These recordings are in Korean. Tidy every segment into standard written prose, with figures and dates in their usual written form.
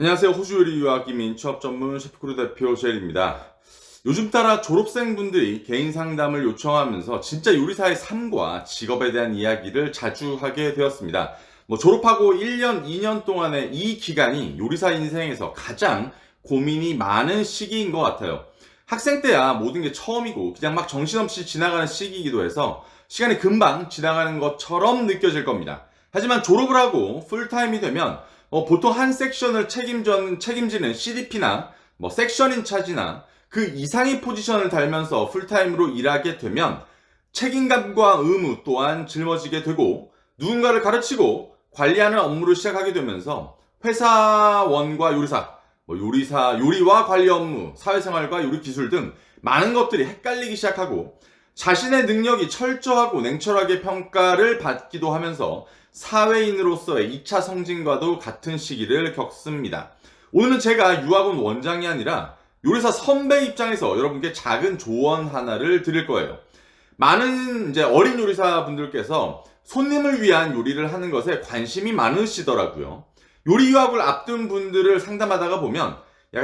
안녕하세요. 호주 요리 유학 이민 취업 전문 셰프크루 대표 젤입니다. 요즘 따라 졸업생분들이 개인 상담을 요청하면서 진짜 요리사의 삶과 직업에 대한 이야기를 자주 하게 되었습니다. 졸업하고 1년, 2년 동안의 이 기간이 요리사 인생에서 가장 고민이 많은 시기인 것 같아요. 학생 때야 모든 게 처음이고 그냥 막 정신없이 지나가는 시기이기도 해서 시간이 금방 지나가는 것처럼 느껴질 겁니다. 하지만 졸업을 하고 풀타임이 되면 보통 한 섹션을 책임지는 CDP나 섹션 인차지나 그 이상의 포지션을 달면서 풀타임으로 일하게 되면 책임감과 의무 또한 짊어지게 되고 누군가를 가르치고 관리하는 업무를 시작하게 되면서 회사원과 요리와 관리 업무, 사회생활과 요리 기술 등 많은 것들이 헷갈리기 시작하고 자신의 능력이 철저하고 냉철하게 평가를 받기도 하면서 사회인으로서의 2차 성징과도 같은 시기를 겪습니다. 오늘은 제가 유학원 원장이 아니라 요리사 선배 입장에서 여러분께 작은 조언 하나를 드릴 거예요. 많은 어린 요리사 분들께서 손님을 위한 요리를 하는 것에 관심이 많으시더라고요. 요리 유학을 앞둔 분들을 상담하다가 보면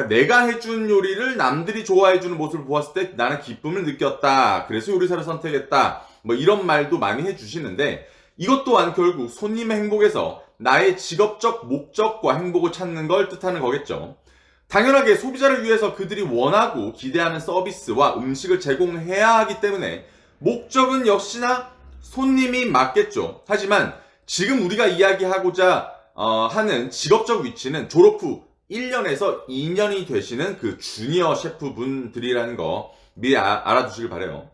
내가 해준 요리를 남들이 좋아해주는 모습을 보았을 때 나는 기쁨을 느꼈다. 그래서 요리사를 선택했다. 이런 말도 많이 해주시는데 이것 또한 결국 손님의 행복에서 나의 직업적 목적과 행복을 찾는 걸 뜻하는 거겠죠. 당연하게 소비자를 위해서 그들이 원하고 기대하는 서비스와 음식을 제공해야 하기 때문에 목적은 역시나 손님이 맞겠죠. 하지만 지금 우리가 이야기하고자 하는 직업적 위치는 졸업 후 1년에서 2년이 되시는 그 주니어 셰프분들이라는 거 미리 알아두시길 바래요.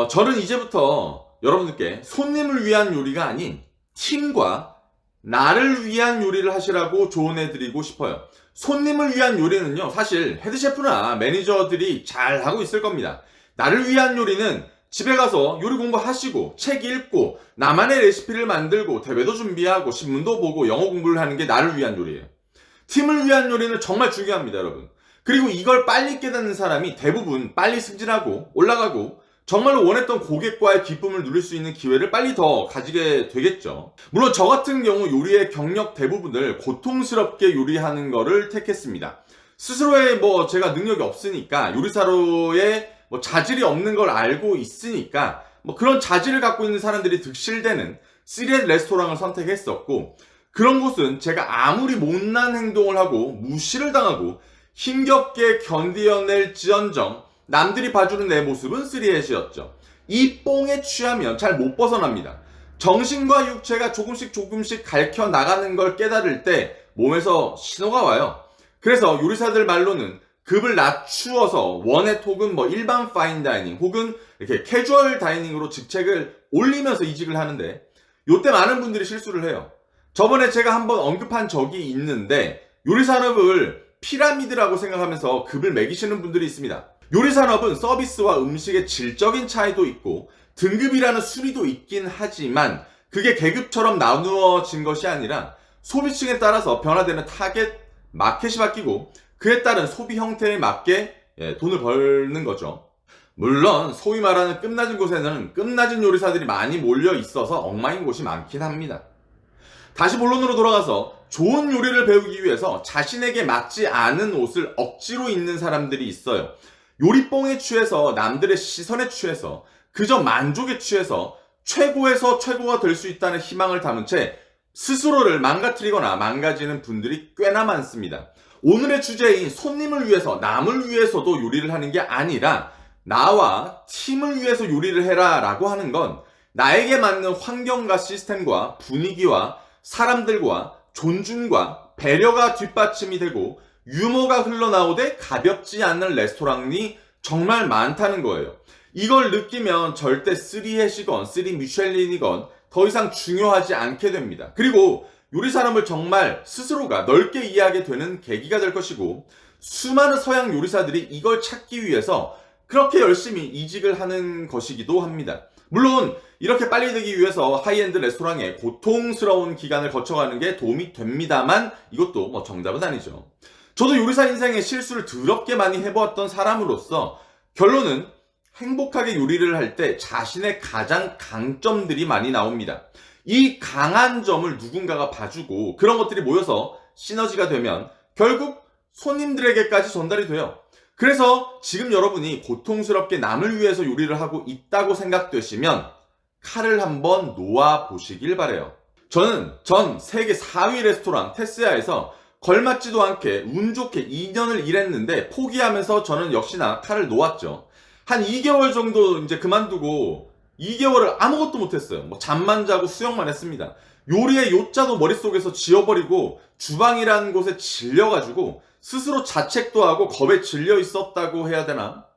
저는 이제부터 여러분들께 손님을 위한 요리가 아닌 팀과 나를 위한 요리를 하시라고 조언해드리고 싶어요. 손님을 위한 요리는요, 사실 헤드셰프나 매니저들이 잘 하고 있을 겁니다. 나를 위한 요리는 집에 가서 요리 공부하시고 책 읽고 나만의 레시피를 만들고 대회도 준비하고 신문도 보고 영어 공부를 하는 게 나를 위한 요리예요. 팀을 위한 요리는 정말 중요합니다, 여러분. 그리고 이걸 빨리 깨닫는 사람이 대부분 빨리 승진하고 올라가고 정말로 원했던 고객과의 기쁨을 누릴 수 있는 기회를 빨리 더 가지게 되겠죠. 물론 저 같은 경우 요리의 경력 대부분을 고통스럽게 요리하는 거를 택했습니다. 스스로의 제가 능력이 없으니까 요리사로의 자질이 없는 걸 알고 있으니까 그런 자질을 갖고 있는 사람들이 득실되는 3S 레스토랑을 선택했었고 그런 곳은 제가 아무리 못난 행동을 하고 무시를 당하고 힘겹게 견뎌낼지언정 남들이 봐주는 내 모습은 3S였죠. 이 뽕에 취하면 잘 못 벗어납니다. 정신과 육체가 조금씩 갈켜 나가는 걸 깨달을 때 몸에서 신호가 와요. 그래서 요리사들 말로는 급을 낮추어서 원액 혹은 일반 파인 다이닝 혹은 이렇게 캐주얼 다이닝으로 직책을 올리면서 이직을 하는데 요때 많은 분들이 실수를 해요. 저번에 제가 한번 언급한 적이 있는데 요리 산업을 피라미드라고 생각하면서 급을 매기시는 분들이 있습니다. 요리 산업은 서비스와 음식의 질적인 차이도 있고 등급이라는 순위도 있긴 하지만 그게 계급처럼 나누어진 것이 아니라 소비층에 따라서 변화되는 타겟 마켓이 바뀌고 그에 따른 소비 형태에 맞게 돈을 벌는 거죠. 물론 소위 말하는 끝낮은 곳에는 끝낮은 요리사들이 많이 몰려 있어서 엉망인 곳이 많긴 합니다. 다시 본론으로 돌아가서 좋은 요리를 배우기 위해서 자신에게 맞지 않은 옷을 억지로 입는 사람들이 있어요. 요리뽕에 취해서 남들의 시선에 취해서 그저 만족에 취해서 최고에서 최고가 될 수 있다는 희망을 담은 채 스스로를 망가뜨리거나 망가지는 분들이 꽤나 많습니다. 오늘의 주제인 손님을 위해서 남을 위해서도 요리를 하는 게 아니라 나와 팀을 위해서 요리를 해라 라고 하는 건 나에게 맞는 환경과 시스템과 분위기와 사람들과 존중과 배려가 뒷받침이 되고 유머가 흘러나오되 가볍지 않는 레스토랑이 정말 많다는 거예요. 이걸 느끼면 절대 3해시건 3 미쉐린이건 더 이상 중요하지 않게 됩니다. 그리고 요리 산업을 정말 스스로가 넓게 이해하게 되는 계기가 될 것이고 수많은 서양 요리사들이 이걸 찾기 위해서 그렇게 열심히 이직을 하는 것이기도 합니다. 물론 이렇게 빨리 되기 위해서 하이엔드 레스토랑에 고통스러운 기간을 거쳐가는 게 도움이 됩니다만 이것도 정답은 아니죠. 저도 요리사 인생에 실수를 더럽게 많이 해보았던 사람으로서 결론은 행복하게 요리를 할 때 자신의 가장 강점들이 많이 나옵니다. 이 강한 점을 누군가가 봐주고 그런 것들이 모여서 시너지가 되면 결국 손님들에게까지 전달이 돼요. 그래서 지금 여러분이 고통스럽게 남을 위해서 요리를 하고 있다고 생각되시면 칼을 한번 놓아 보시길 바래요. 저는 전 세계 4위 레스토랑 테스야에서 걸맞지도 않게 운 좋게 2년을 일했는데 포기하면서 저는 역시나 칼을 놓았죠. 한 2개월 정도 이제 그만두고 2개월을 아무것도 못했어요. 뭐 잠만 자고 수영만 했습니다. 요리의 요자도 머릿속에서 지워버리고 주방이라는 곳에 질려가지고 스스로 자책도 하고 겁에 질려 있었다고 해야 되나?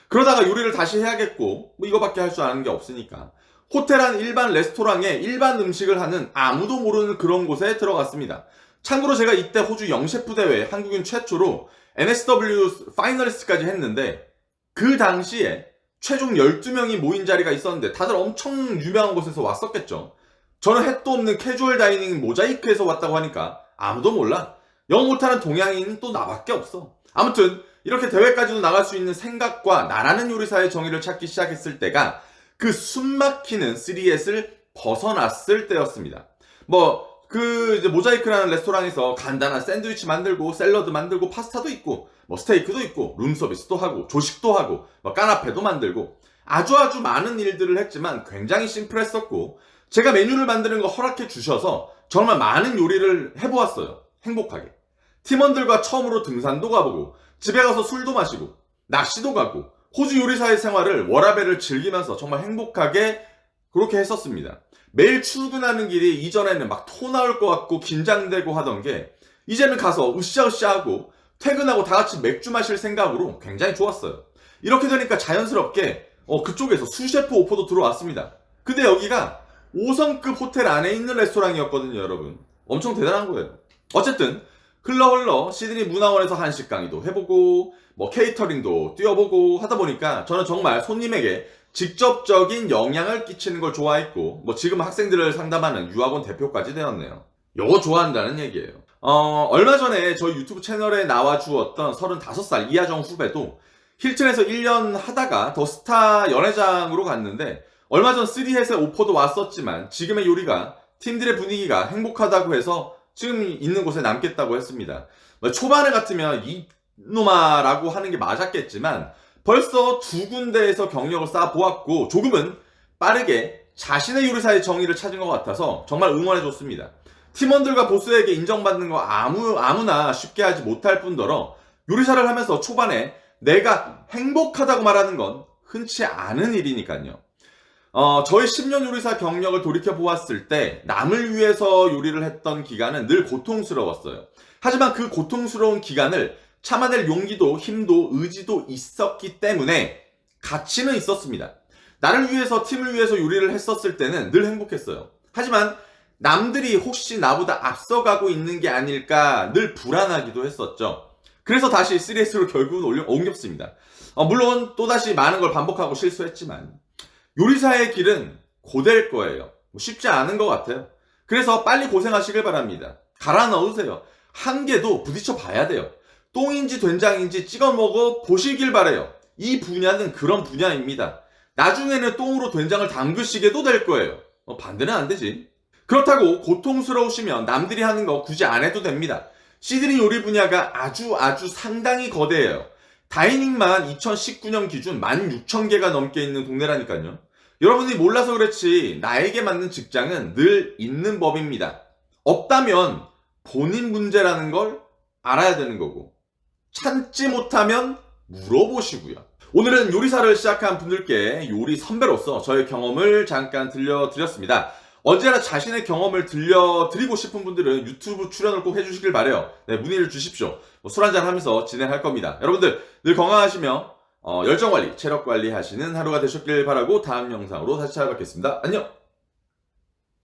그러다가 요리를 다시 해야겠고 뭐 이거밖에 할 줄 아는 게 없으니까 호텔 한 일반 레스토랑에 일반 음식을 하는 아무도 모르는 그런 곳에 들어갔습니다. 참고로 제가 이때 호주 영셰프 대회 한국인 최초로 NSW 파이널리스트까지 했는데 그 당시에 최종 12명이 모인 자리가 있었는데 다들 엄청 유명한 곳에서 왔었겠죠. 저는 햇도 없는 캐주얼 다이닝 모자이크에서 왔다고 하니까 아무도 몰라. 영어 못하는 동양인은 또 나밖에 없어. 아무튼 이렇게 대회까지도 나갈 수 있는 생각과 나라는 요리사의 정의를 찾기 시작했을 때가 그 숨막히는 3S를 벗어났을 때였습니다. 이제 모자이크라는 레스토랑에서 간단한 샌드위치 만들고 샐러드 만들고 파스타도 있고 스테이크도 있고 룸서비스도 하고 조식도 하고 까나페도 만들고 아주 많은 일들을 했지만 굉장히 심플했었고 제가 메뉴를 만드는 거 허락해 주셔서 정말 많은 요리를 해보았어요. 행복하게. 팀원들과 처음으로 등산도 가보고 집에 가서 술도 마시고 낚시도 가고 호주 요리사의 생활을 워라밸을 즐기면서 정말 행복하게 그렇게 했었습니다. 매일 출근하는 길이 이전에는 막 토 나올 것 같고 긴장되고 하던 게 이제는 가서 으쌰으쌰하고 퇴근하고 다 같이 맥주 마실 생각으로 굉장히 좋았어요. 이렇게 되니까 자연스럽게 그쪽에서 수셰프 오퍼도 들어왔습니다. 근데 여기가 5성급 호텔 안에 있는 레스토랑이었거든요, 여러분. 엄청 대단한 거예요. 어쨌든 흘러 시드니 문화원에서 한식 강의도 해보고 케이터링도 뛰어보고 하다 보니까 저는 정말 손님에게 직접적인 영향을 끼치는 걸 좋아했고 지금 학생들을 상담하는 유학원 대표까지 되었네요. 요거 좋아한다는 얘기예요. 얼마 전에 저희 유튜브 채널에 나와 주었던 35살 이하정 후배도 힐튼에서 1년 하다가 더 스타 연회장으로 갔는데 얼마 전 3햇의 오퍼도 왔었지만 지금의 요리가 팀들의 분위기가 행복하다고 해서 지금 있는 곳에 남겠다고 했습니다. 초반에 같으면 이놈아라고 하는 게 맞았겠지만 벌써 2군데에서 경력을 쌓아보았고 조금은 빠르게 자신의 요리사의 정의를 찾은 것 같아서 정말 응원해줬습니다. 팀원들과 보스에게 인정받는 거 아무나 쉽게 하지 못할 뿐더러 요리사를 하면서 초반에 내가 행복하다고 말하는 건 흔치 않은 일이니까요. 저의 10년 요리사 경력을 돌이켜보았을 때 남을 위해서 요리를 했던 기간은 늘 고통스러웠어요. 하지만 그 고통스러운 기간을 참아낼 용기도 힘도 의지도 있었기 때문에 가치는 있었습니다. 나를 위해서 팀을 위해서 요리를 했었을 때는 늘 행복했어요. 하지만 남들이 혹시 나보다 앞서가고 있는 게 아닐까 늘 불안하기도 했었죠. 그래서 다시 3S로 결국은 옮겼습니다. 물론 또다시 많은 걸 반복하고 실수했지만 요리사의 길은 고될 거예요. 쉽지 않은 것 같아요. 그래서 빨리 고생하시길 바랍니다. 갈아 넣으세요. 한 개도 부딪혀 봐야 돼요. 똥인지 된장인지 찍어 먹어 보시길 바래요. 이 분야는 그런 분야입니다. 나중에는 똥으로 된장을 담그시게도 될 거예요. 반대는 안 되지. 그렇다고 고통스러우시면 남들이 하는 거 굳이 안 해도 됩니다. 시드니 요리 분야가 아주 상당히 거대해요. 다이닝만 2019년 기준 16,000개가 넘게 있는 동네라니까요. 여러분이 몰라서 그렇지 나에게 맞는 직장은 늘 있는 법입니다. 없다면 본인 문제라는 걸 알아야 되는 거고 참지 못하면 물어보시고요. 오늘은 요리사를 시작한 분들께 요리 선배로서 저의 경험을 잠깐 들려드렸습니다. 언제나 자신의 경험을 들려드리고 싶은 분들은 유튜브 출연을 꼭 해주시길 바래요. 네, 문의를 주십시오. 술 한잔 하면서 진행할 겁니다. 여러분들 늘 건강하시며 열정관리, 체력관리 하시는 하루가 되셨길 바라고 다음 영상으로 다시 찾아뵙겠습니다. 안녕!